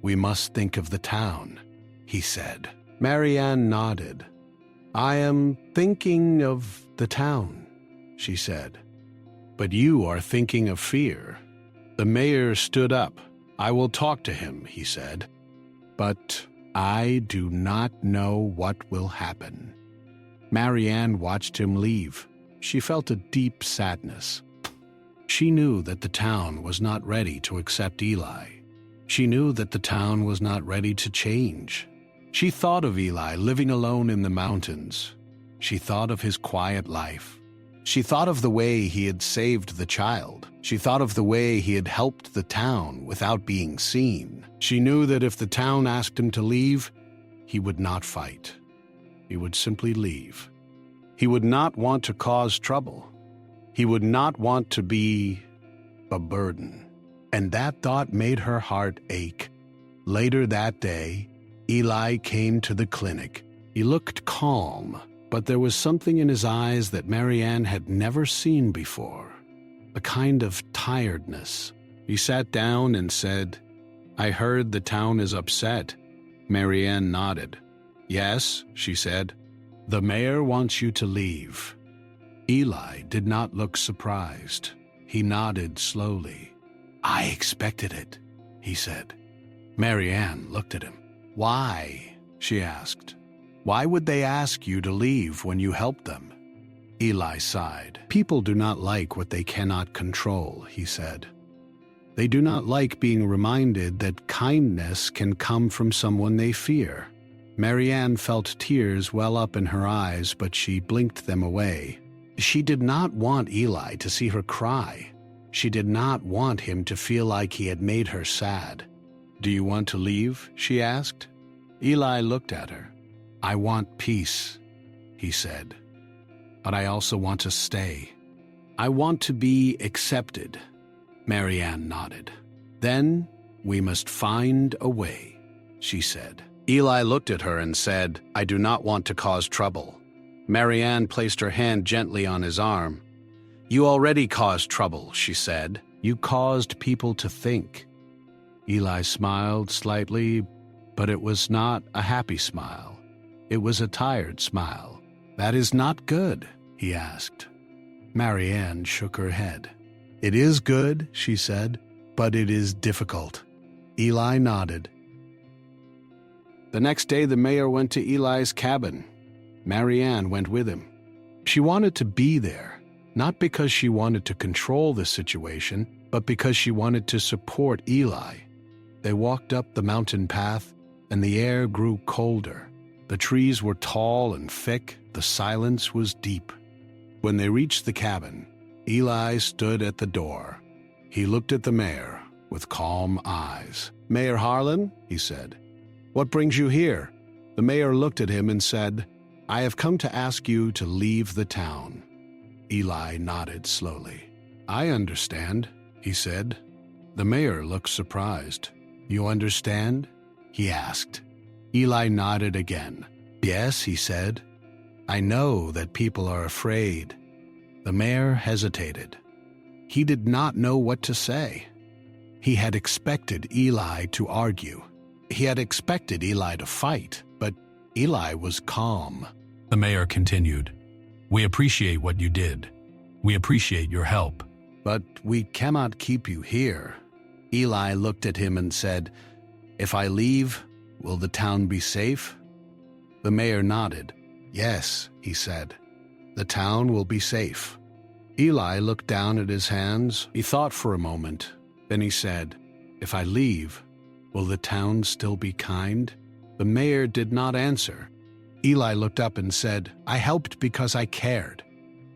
"We must think of the town," he said. Marianne nodded. "I am thinking of the town," she said. "But you are thinking of fear." The mayor stood up. "I will talk to him," he said. "But I do not know what will happen." Marianne watched him leave. She felt a deep sadness. She knew that the town was not ready to accept Eli. She knew that the town was not ready to change. She thought of Eli living alone in the mountains. She thought of his quiet life. She thought of the way he had saved the child. She thought of the way he had helped the town without being seen. She knew that if the town asked him to leave, he would not fight. He would simply leave. He would not want to cause trouble. He would not want to be a burden. And that thought made her heart ache. Later that day, Eli came to the clinic. He looked calm, but there was something in his eyes that Marianne had never seen before, a kind of tiredness. He sat down and said, "I heard the town is upset." Marianne nodded. "Yes," she said. "The mayor wants you to leave." Eli did not look surprised. He nodded slowly. "I expected it," he said. Marianne looked at him. "Why?" she asked. "Why would they ask you to leave when you helped them?" Eli sighed. "People do not like what they cannot control," he said. "They do not like being reminded that kindness can come from someone they fear." Marianne felt tears well up in her eyes, but she blinked them away. She did not want Eli to see her cry. She did not want him to feel like he had made her sad. "Do you want to leave?" she asked. Eli looked at her. "I want peace," he said. "But I also want to stay. I want to be accepted." Marianne nodded. "Then we must find a way," she said. Eli looked at her and said, "I do not want to cause trouble." Marianne placed her hand gently on his arm. "You already caused trouble," she said. "You caused people to think." Eli smiled slightly, but it was not a happy smile. It was a tired smile. "That is not good?" he asked. Marianne shook her head. "It is good," she said, "but it is difficult." Eli nodded. The next day the mayor went to Eli's cabin. Marianne went with him. She wanted to be there, not because she wanted to control the situation, but because she wanted to support Eli. They walked up the mountain path, and the air grew colder. The trees were tall and thick, the silence was deep. When they reached the cabin, Eli stood at the door. He looked at the mayor with calm eyes. "Mayor Harlan," he said, "what brings you here?" The mayor looked at him and said, "I have come to ask you to leave the town." Eli nodded slowly. "I understand," he said. The mayor looked surprised. "You understand?" he asked. Eli nodded again. "Yes," he said. "I know that people are afraid." The mayor hesitated. He did not know what to say. He had expected Eli to argue. He had expected Eli to fight, but Eli was calm. The mayor continued, "We appreciate what you did. We appreciate your help." "But we cannot keep you here." Eli looked at him and said, "If I leave, will the town be safe?" The mayor nodded. "Yes," he said. "The town will be safe." Eli looked down at his hands. He thought for a moment. Then he said, "If I leave, will the town still be kind?" The mayor did not answer. Eli looked up and said, "I helped because I cared.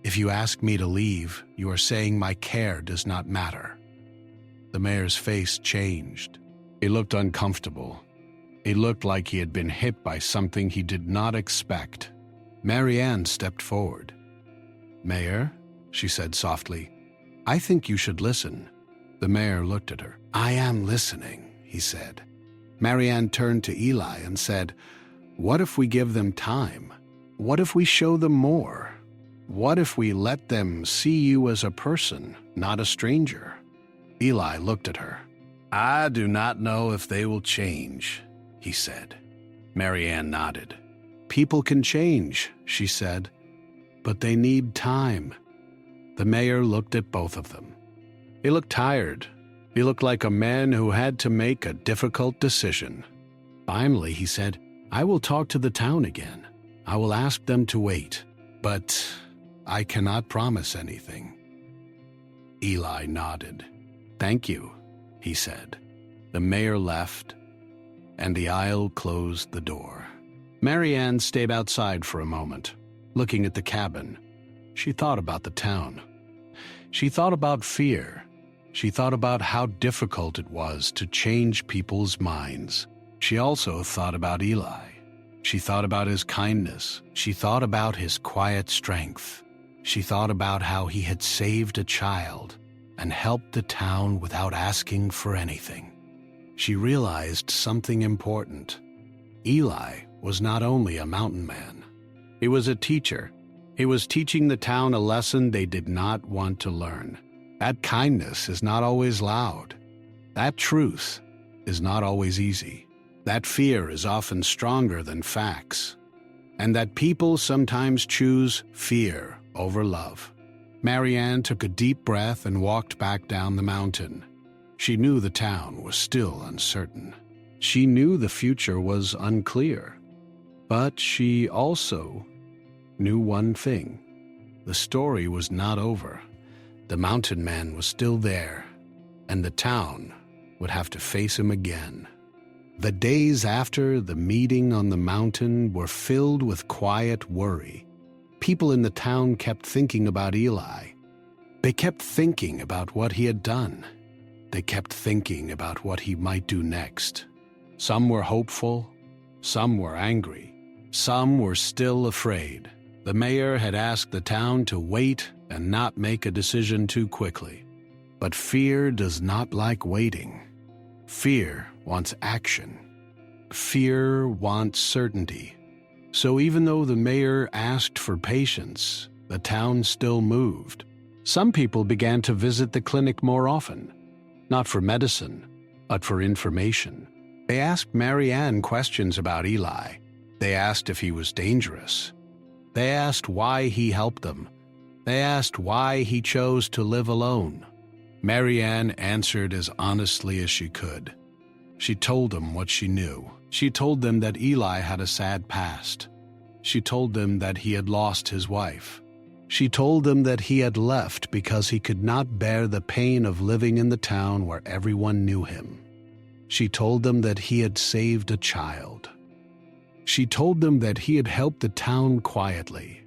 If you ask me to leave, you are saying my care does not matter." The mayor's face changed. He looked uncomfortable. He looked like he had been hit by something he did not expect. Marianne stepped forward. "Mayor," she said softly, "I think you should listen." The mayor looked at her. "I am listening," he said. Marianne turned to Eli and said, "What if we give them time? What if we show them more? What if we let them see you as a person, not a stranger?" Eli looked at her. "I do not know if they will change," he said. Marianne nodded. "People can change," she said, "but they need time." The mayor looked at both of them. He looked tired. He looked like a man who had to make a difficult decision. Finally, he said, "I will talk to the town again. I will ask them to wait, but I cannot promise anything." Eli nodded. "Thank you," he said. The mayor left, and the aisle closed the door. Marianne stayed outside for a moment, looking at the cabin. She thought about the town. She thought about fear. She thought about how difficult it was to change people's minds. She also thought about Eli. She thought about his kindness. She thought about his quiet strength. She thought about how he had saved a child and helped the town without asking for anything. She realized something important. Eli was not only a mountain man. He was a teacher. He was teaching the town a lesson they did not want to learn. That kindness is not always loud. That truth is not always easy. That fear is often stronger than facts. And that people sometimes choose fear over love. Marianne took a deep breath and walked back down the mountain. She knew the town was still uncertain. She knew the future was unclear. But she also knew one thing. The story was not over. The mountain man was still there, and the town would have to face him again. The days after the meeting on the mountain were filled with quiet worry. People in the town kept thinking about Eli. They kept thinking about what he had done. They kept thinking about what he might do next. Some were hopeful, some were angry, some were still afraid. The mayor had asked the town to wait and not make a decision too quickly. But fear does not like waiting. Fear wants action. Fear wants certainty. So even though the mayor asked for patience, the town still moved. Some people began to visit the clinic more often, not for medicine, but for information. They asked Marianne questions about Eli. They asked if he was dangerous. They asked why he helped them. They asked why he chose to live alone. Marianne answered as honestly as she could. She told them what she knew. She told them that Eli had a sad past. She told them that he had lost his wife. She told them that he had left because he could not bear the pain of living in the town where everyone knew him. She told them that he had saved a child. She told them that he had helped the town quietly.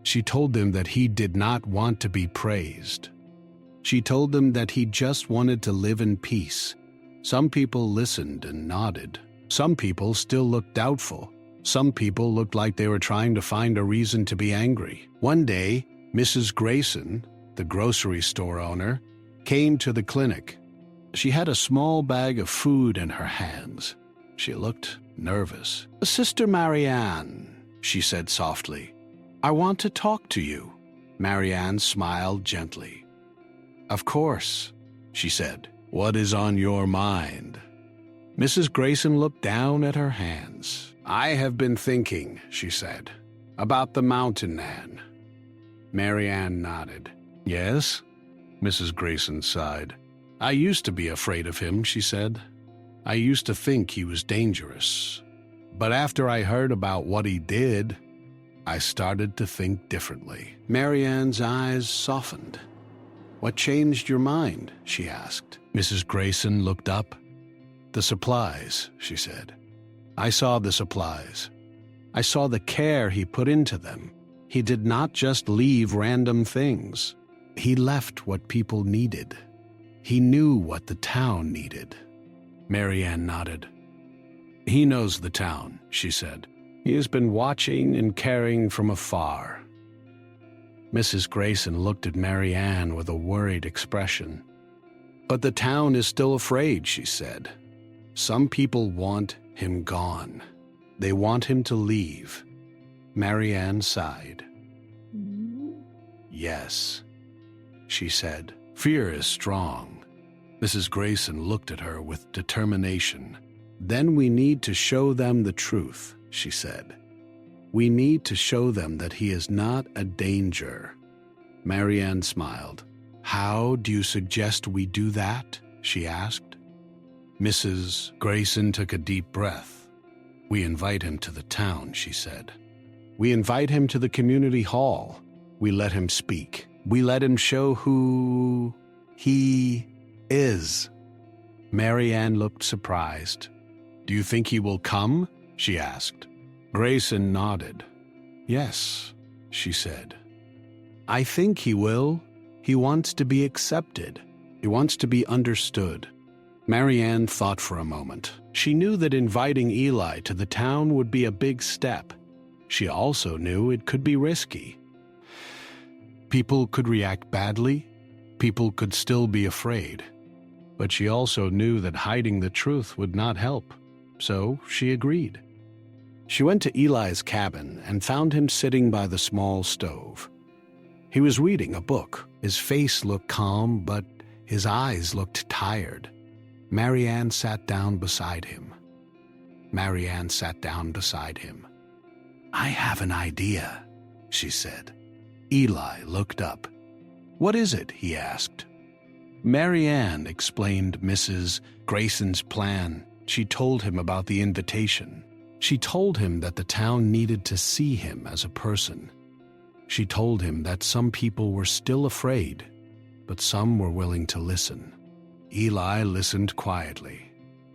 She told them that he did not want to be praised. She told them that he just wanted to live in peace. Some people listened and nodded. Some people still looked doubtful. Some people looked like they were trying to find a reason to be angry. One day, Mrs. Grayson, the grocery store owner, came to the clinic. She had a small bag of food in her hands. She looked nervous. "Sister Marianne," she said softly, "I want to talk to you." Marianne smiled gently. "Of course," she said. "What is on your mind?" Mrs. Grayson looked down at her hands. "I have been thinking," she said, "about the mountain man." Marianne nodded. "Yes?" Mrs. Grayson sighed. "I used to be afraid of him," she said. "I used to think he was dangerous. But after I heard about what he did, I started to think differently." Marianne's eyes softened. "What changed your mind?" she asked. Mrs. Grayson looked up. "The supplies," she said. "I saw the supplies. I saw the care he put into them. He did not just leave random things. He left what people needed. He knew what the town needed." Marianne nodded. "He knows the town," she said. "He has been watching and caring from afar." Mrs. Grayson looked at Marianne with a worried expression. "But the town is still afraid," she said. "Some people want him gone. They want him to leave." Marianne sighed. "Yes," she said. "Fear is strong." Mrs. Grayson looked at her with determination. "Then we need to show them the truth," she said. "We need to show them that he is not a danger." Marianne smiled. "How do you suggest we do that?" she asked. Mrs. Grayson took a deep breath. "We invite him to the town," she said. "We invite him to the community hall. We let him speak. We let him show who he is." Marianne looked surprised. "Do you think he will come?" she asked. Grayson nodded. "Yes," she said. "I think he will. He wants to be accepted. He wants to be understood." Marianne thought for a moment. She knew that inviting Eli to the town would be a big step. She also knew it could be risky. People could react badly. People could still be afraid. But she also knew that hiding the truth would not help. So she agreed. She went to Eli's cabin and found him sitting by the small stove. He was reading a book. His face looked calm, but his eyes looked tired. Marianne sat down beside him. Marianne sat down beside him. "I have an idea," she said. Eli looked up. "What is it?" he asked. Marianne explained Mrs. Grayson's plan. She told him about the invitation. She told him that the town needed to see him as a person. She told him that some people were still afraid, but some were willing to listen. Eli listened quietly.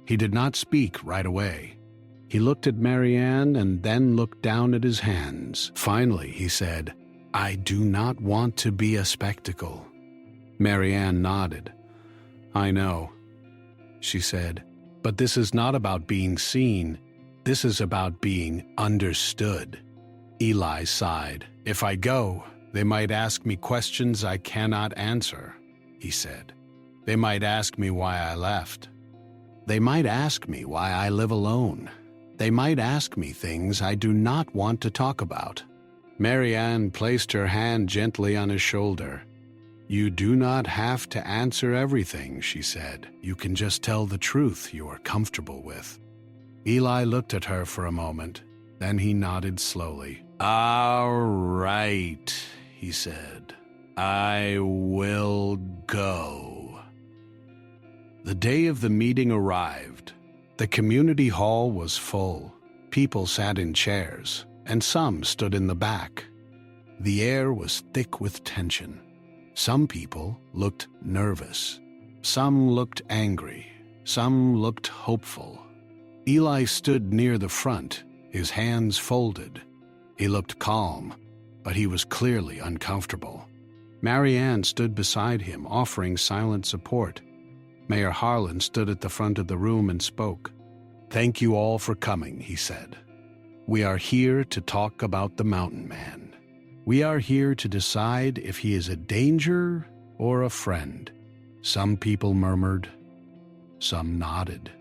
He did not speak right away. He looked at Marianne and then looked down at his hands. Finally, he said, "I do not want to be a spectacle." Marianne nodded. "I know," she said, "but this is not about being seen. This is about being understood." Eli sighed. "If I go, they might ask me questions I cannot answer," he said. "They might ask me why I left. They might ask me why I live alone. They might ask me things I do not want to talk about." Marianne placed her hand gently on his shoulder. You do not have to answer everything, she said. You can just tell the truth you are comfortable with. Eli looked at her for a moment. Then he nodded slowly. All right, he said. I will go. The day of the meeting arrived. The community hall was full. People sat in chairs, and some stood in the back. The air was thick with tension. Some people looked nervous. Some looked angry. Some looked hopeful. Eli stood near the front, his hands folded. He looked calm, but he was clearly uncomfortable. Marianne stood beside him, offering silent support. Mayor Harlan stood at the front of the room and spoke. Thank you all for coming, he said. We are here to talk about the mountain man. We are here to decide if he is a danger or a friend. Some people murmured. Some nodded.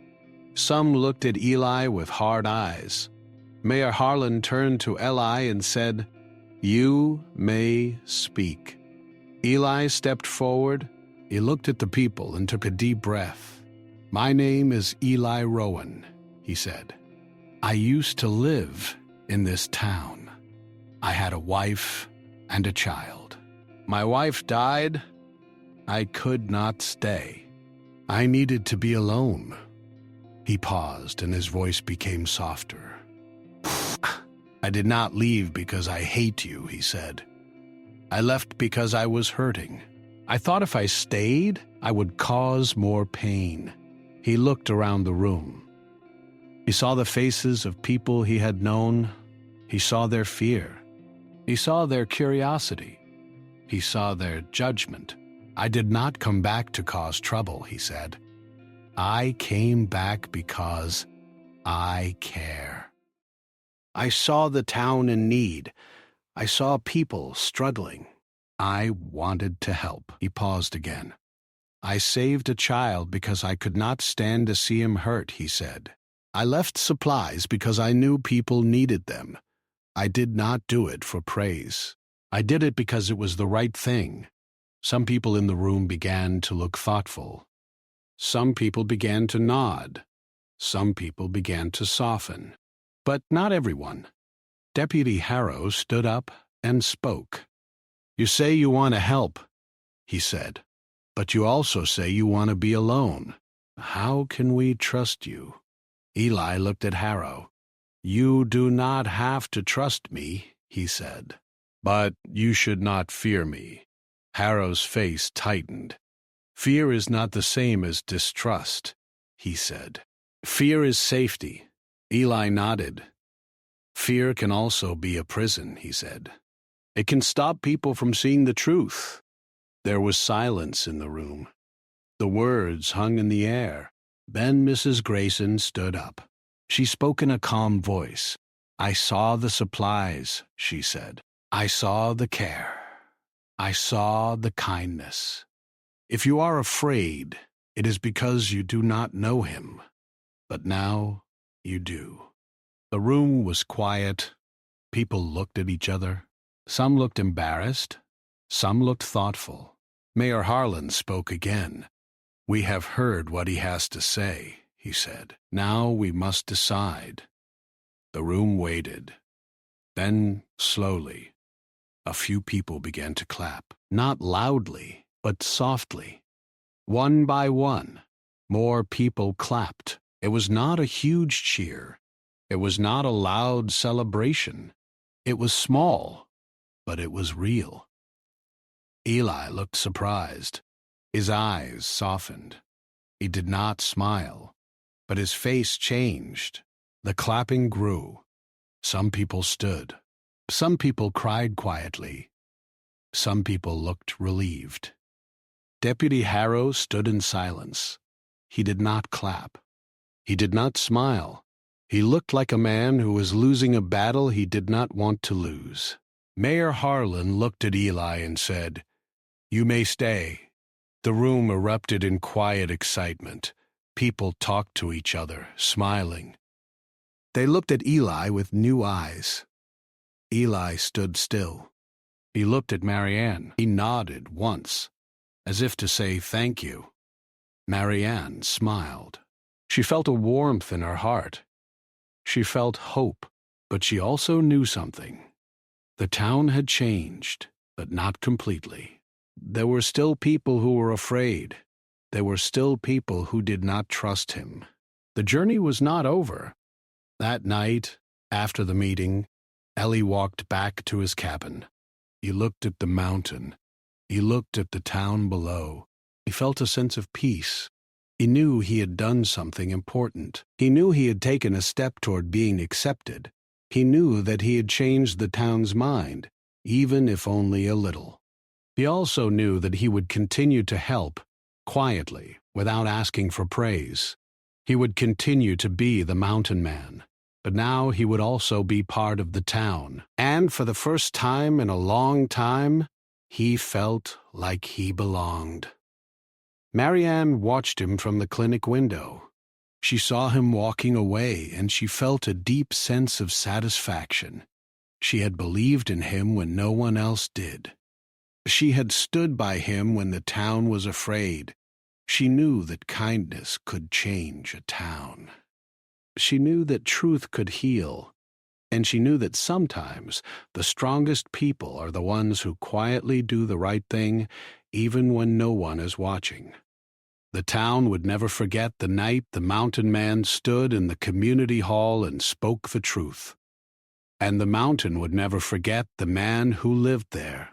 Some looked at Eli with hard eyes. Mayor Harlan turned to Eli and said, You may speak. Eli stepped forward. He looked at the people and took a deep breath. My name is Eli Rowan, he said. I used to live in this town. I had a wife and a child. My wife died. I could not stay. I needed to be alone. He paused and his voice became softer. I did not leave because I hate you, he said. I left because I was hurting. I thought if I stayed, I would cause more pain. He looked around the room. He saw the faces of people he had known. He saw their fear. He saw their curiosity. He saw their judgment. I did not come back to cause trouble, he said. I came back because I care. I saw the town in need. I saw people struggling. I wanted to help. He paused again. I saved a child because I could not stand to see him hurt, he said. I left supplies because I knew people needed them. I did not do it for praise. I did it because it was the right thing. Some people in the room began to look thoughtful. Some people began to nod. Some people began to soften. But not everyone. Deputy Harrow stood up and spoke. You say you want to help, he said, but you also say you want to be alone. How can we trust you? Eli looked at Harrow. You do not have to trust me, he said, but you should not fear me. Harrow's face tightened. Fear is not the same as distrust, he said. Fear is safety. Eli nodded. Fear can also be a prison, he said. It can stop people from seeing the truth. There was silence in the room. The words hung in the air. Then Mrs. Grayson stood up. She spoke in a calm voice. I saw the supplies, she said. I saw the care. I saw the kindness. If you are afraid, it is because you do not know him. But now you do. The room was quiet. People looked at each other. Some looked embarrassed. Some looked thoughtful. Mayor Harlan spoke again. We have heard what he has to say, he said. Now we must decide. The room waited. Then, slowly, a few people began to clap. Not loudly, but softly. One by one, more people clapped. It was not a huge cheer. It was not a loud celebration. It was small, but it was real. Eli looked surprised. His eyes softened. He did not smile, but his face changed. The clapping grew. Some people stood. Some people cried quietly. Some people looked relieved. Deputy Harrow stood in silence. He did not clap. He did not smile. He looked like a man who was losing a battle he did not want to lose. Mayor Harlan looked at Eli and said, You may stay. The room erupted in quiet excitement. People talked to each other, smiling. They looked at Eli with new eyes. Eli stood still. He looked at Marianne. He nodded once. as if to say thank you. Marianne smiled. She felt a warmth in her heart. She felt hope, but she also knew something. The town had changed, but not completely. There were still people who were afraid. There were still people who did not trust him. The journey was not over. That night, after the meeting, Ellie walked back to his cabin. He looked at the mountain. He looked at the town below. He felt a sense of peace. He knew he had done something important. He knew he had taken a step toward being accepted. He knew that he had changed the town's mind, even if only a little. He also knew that he would continue to help, quietly, without asking for praise. He would continue to be the mountain man, but now he would also be part of the town. And for the first time in a long time, he felt like he belonged. Marianne watched him from the clinic window. She saw him walking away, and she felt a deep sense of satisfaction. She had believed in him when no one else did. She had stood by him when the town was afraid. She knew that kindness could change a town. She knew that truth could heal, and she knew that sometimes the strongest people are the ones who quietly do the right thing, even when no one is watching. The town would never forget the night the mountain man stood in the community hall and spoke the truth. And the mountain would never forget the man who lived there,